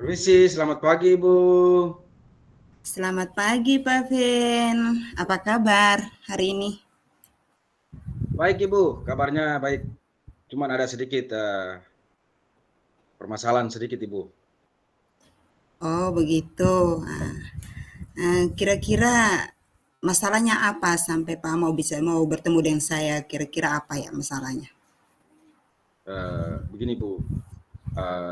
Permisi, selamat pagi Ibu. Selamat pagi Pak Fen. Apa kabar hari ini? Baik Ibu, kabarnya baik. Cuman ada sedikit permasalahan sedikit Ibu. Oh begitu. Kira-kira masalahnya apa sampai Pak mau bertemu dengan saya? Kira-kira apa ya masalahnya? Begini Bu,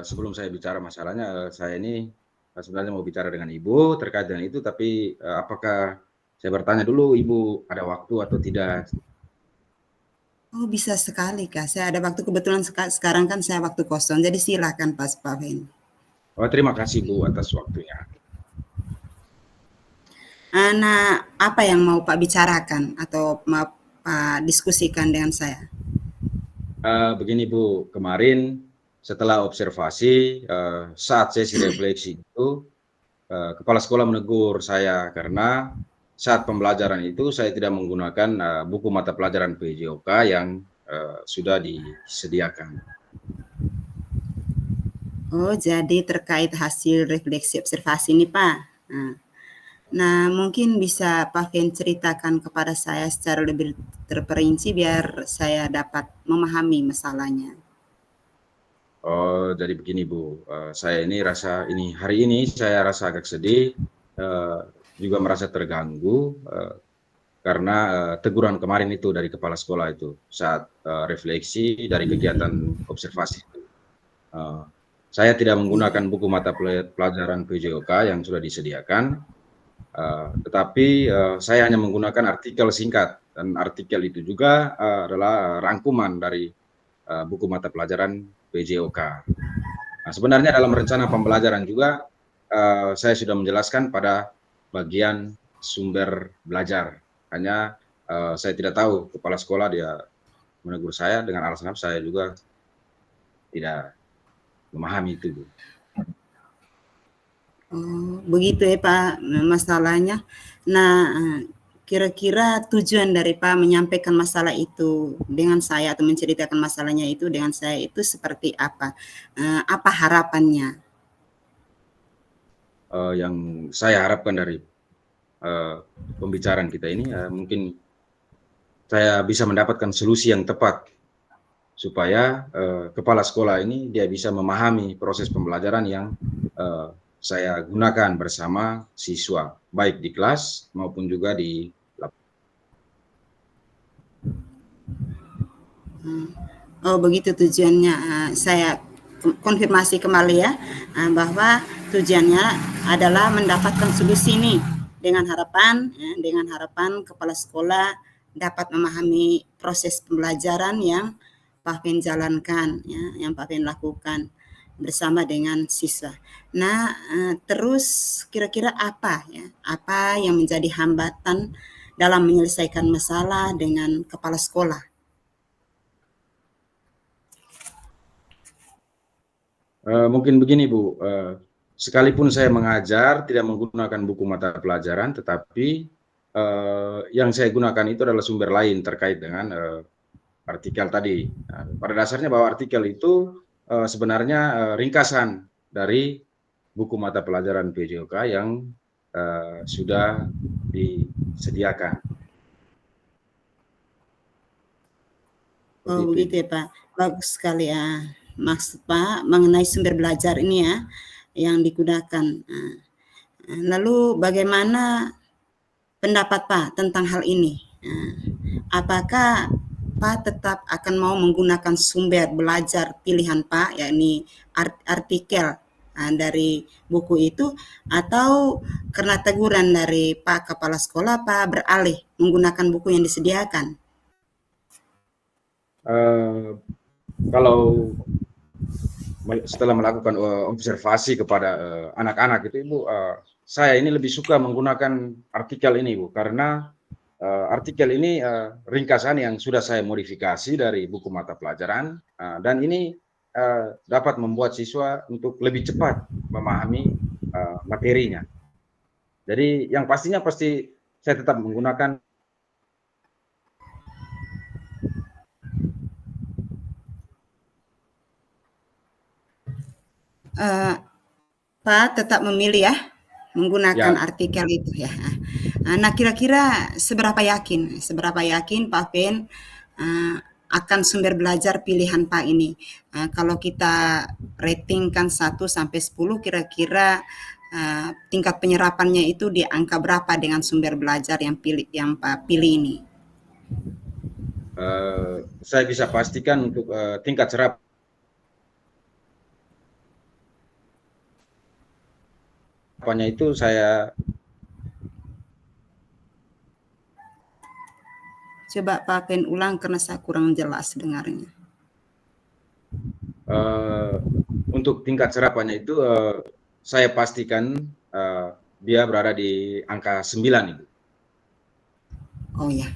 sebelum saya bicara masalahnya, saya ini sebenarnya mau bicara dengan Ibu terkait dengan itu, tapi apakah saya bertanya dulu Ibu ada waktu atau tidak? Oh bisa sekali Kak. Saya ada waktu kebetulan sekarang kan saya waktu kosong. Jadi silakan Pak Fen. Oh, terima kasih Bu atas waktunya. Nah, apa yang mau Pak bicarakan atau mau Pak diskusikan dengan saya? Begini Bu, kemarin setelah observasi saat sesi refleksi itu kepala sekolah menegur saya karena saat pembelajaran itu saya tidak menggunakan buku mata pelajaran PJOK yang sudah disediakan. Oh, jadi terkait hasil refleksi observasi ini Pak. Nah, mungkin bisa Pak Fen ceritakan kepada saya secara lebih terperinci biar saya dapat memahami masalahnya. Oh, jadi begini Bu, saya ini hari ini saya rasa agak sedih, eh, juga merasa terganggu karena teguran kemarin itu dari kepala sekolah itu saat refleksi dari kegiatan observasi. Eh, saya tidak menggunakan buku mata pelajaran PJOK yang sudah disediakan, tetapi saya hanya menggunakan artikel singkat dan artikel itu juga adalah rangkuman dari buku mata pelajaran PJOK. Nah, sebenarnya dalam rencana pembelajaran juga saya sudah menjelaskan pada bagian sumber belajar. Hanya saya tidak tahu kepala sekolah dia menegur saya dengan alasan apa, saya juga tidak memahami itu. Oh, begitu ya Pak masalahnya. Nah, kira-kira tujuan dari Pak menyampaikan masalah itu dengan saya atau menceritakan masalahnya itu dengan saya itu seperti apa? Apa harapannya? Yang saya harapkan dari pembicaraan kita ini mungkin saya bisa mendapatkan solusi yang tepat supaya kepala sekolah ini dia bisa memahami proses pembelajaran yang saya gunakan bersama siswa, baik di kelas maupun juga di Oh begitu tujuannya. Saya konfirmasi kembali ya bahwa tujuannya adalah mendapatkan solusi ini dengan harapan kepala sekolah dapat memahami proses pembelajaran yang Pak Fen jalankan ya, yang Pak Fen lakukan bersama dengan siswa. Nah, terus kira-kira apa ya? Apa yang menjadi hambatan dalam menyelesaikan masalah dengan kepala sekolah? mungkin begini Bu, sekalipun saya mengajar tidak menggunakan buku mata pelajaran, tetapi yang saya gunakan itu adalah sumber lain terkait dengan artikel tadi. Nah, pada dasarnya bahwa artikel itu sebenarnya ringkasan dari buku mata pelajaran PJOK yang sudah disediakan. Seperti Oh itu, begitu Ibu. ya Pak, bagus sekali ya. Maksud Pak mengenai sumber belajar ini ya yang digunakan. Lalu bagaimana pendapat Pak tentang hal ini? Apakah Pak tetap akan mau menggunakan sumber belajar pilihan Pak, yakni artikel dari buku itu, atau karena teguran dari Pak Kepala Sekolah Pak beralih menggunakan buku yang disediakan? Eh, kalau setelah melakukan observasi kepada anak-anak itu, Ibu, saya ini lebih suka menggunakan artikel ini, Bu, karena artikel ini ringkasan yang sudah saya modifikasi dari buku mata pelajaran, dan ini dapat membuat siswa untuk lebih cepat memahami materinya. Jadi yang pastinya pasti saya tetap menggunakan Eh, Pak tetap memilih ya menggunakan Ya, artikel itu ya. Nah, kira-kira seberapa yakin Pak Fen akan sumber belajar pilihan Pak ini? Kalau kita ratingkan 1 sampai 10, kira-kira tingkat penyerapannya itu di angka berapa dengan sumber belajar yang Pak pilih ini? saya bisa pastikan untuk tingkat serapannya itu saya Coba Pak Fen ulang karena saya kurang jelas dengarnya. untuk tingkat serapannya itu saya pastikan dia berada di angka 9 Ibu. Oh ya,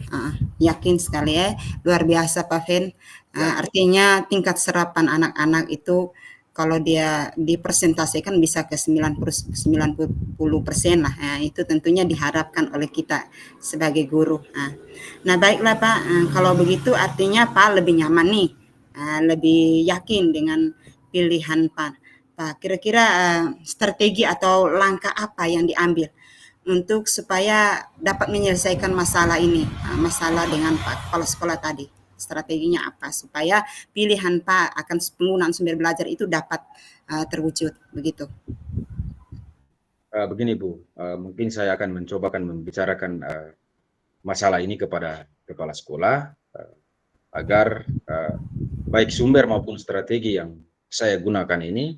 yakin sekali ya, luar biasa Pak Fen. Ya. Artinya tingkat serapan anak-anak itu kalau dia dipresentasikan bisa ke 90% lah. Nah, itu tentunya diharapkan oleh kita sebagai guru. Nah baiklah Pak, kalau begitu artinya Pak lebih nyaman nih, lebih yakin dengan pilihan Pak. Pak, kira-kira strategi atau langkah apa yang diambil untuk supaya dapat menyelesaikan masalah ini, masalah dengan Pak Kepala Sekolah tadi. Strateginya apa supaya pilihan Pak akan penggunaan sumber belajar itu dapat terwujud begitu. Begini Bu, mungkin saya akan mencobakan membicarakan masalah ini kepada kepala sekolah agar baik sumber maupun strategi yang saya gunakan ini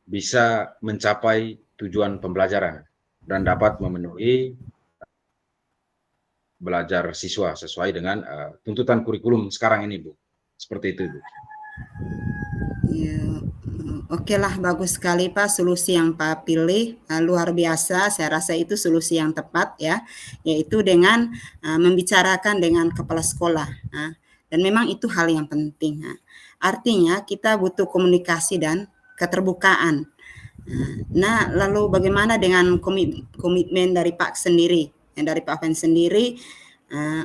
bisa mencapai tujuan pembelajaran dan dapat memenuhi belajar siswa sesuai dengan tuntutan kurikulum sekarang ini, Bu. Seperti itu, Bu. Ya, oke lah, bagus sekali Pak solusi yang Pak pilih, luar biasa. Saya rasa itu solusi yang tepat ya, yaitu dengan membicarakan dengan kepala sekolah. Dan memang itu hal yang penting. Artinya kita butuh komunikasi dan keterbukaan. Nah, lalu bagaimana dengan komitmen dari Pak sendiri, dari Pak Fen sendiri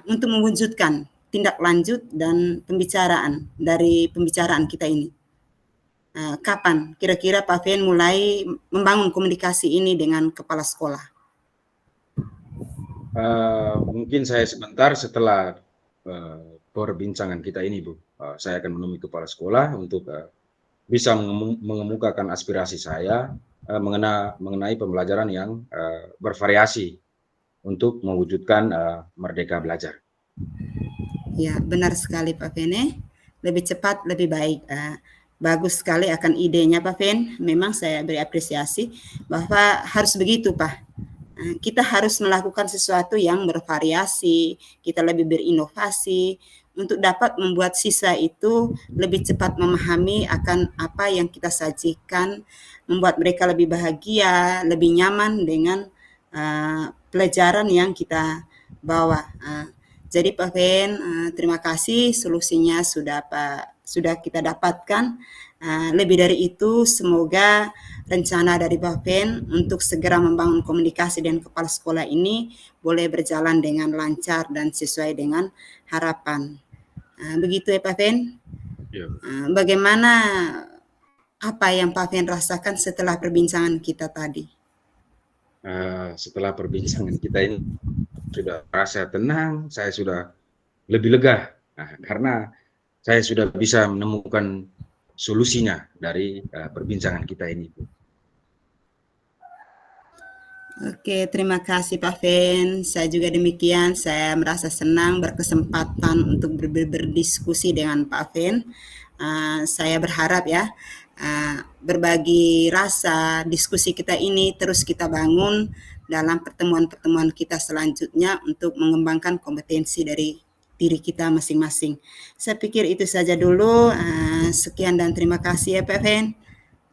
untuk mewujudkan tindak lanjut dan pembicaraan dari pembicaraan kita ini? Kapan kira-kira Pak Fen mulai membangun komunikasi ini dengan kepala sekolah? Mungkin saya sebentar setelah perbincangan kita ini, Bu. Saya akan menemui kepala sekolah untuk bisa mengemukakan aspirasi saya mengenai pembelajaran yang bervariasi untuk mewujudkan merdeka belajar. Ya, benar sekali Pak Fen. Lebih cepat, lebih baik. Bagus sekali akan idenya Pak Fen. Memang saya beri apresiasi bahwa harus begitu Pak. Kita harus melakukan sesuatu yang bervariasi, kita lebih berinovasi untuk dapat membuat siswa itu lebih cepat memahami akan apa yang kita sajikan, membuat mereka lebih bahagia, lebih nyaman dengan pelajaran yang kita bawa. Jadi Pak Fen, terima kasih solusinya sudah kita dapatkan. Lebih dari itu, semoga rencana dari Pak Fen untuk segera membangun komunikasi dengan kepala sekolah ini boleh berjalan dengan lancar dan sesuai dengan harapan. Begitu ya Pak Fen. Ya. Bagaimana apa yang Pak Fen rasakan setelah perbincangan kita tadi? Setelah perbincangan kita ini sudah merasa tenang, saya sudah lebih lega karena saya sudah bisa menemukan solusinya dari perbincangan kita ini, Bu. Oke, terima kasih Pak Fen. Saya juga demikian. Saya merasa senang berkesempatan untuk berdiskusi dengan Pak Fen. Saya berharap ya, berbagi rasa diskusi kita ini terus kita bangun dalam pertemuan-pertemuan kita selanjutnya untuk mengembangkan kompetensi dari diri kita masing-masing. Saya pikir itu saja dulu. Sekian dan terima kasih ya Pak Fen.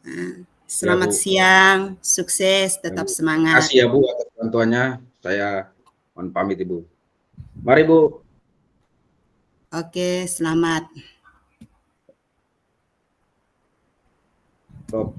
Ya, Selamat Bu. siang, sukses, tetap Terima semangat. kasih ya, Bu, atas bantuannya. Saya mohon pamit, Ibu. Mari, Bu. Oke, selamat. Stop.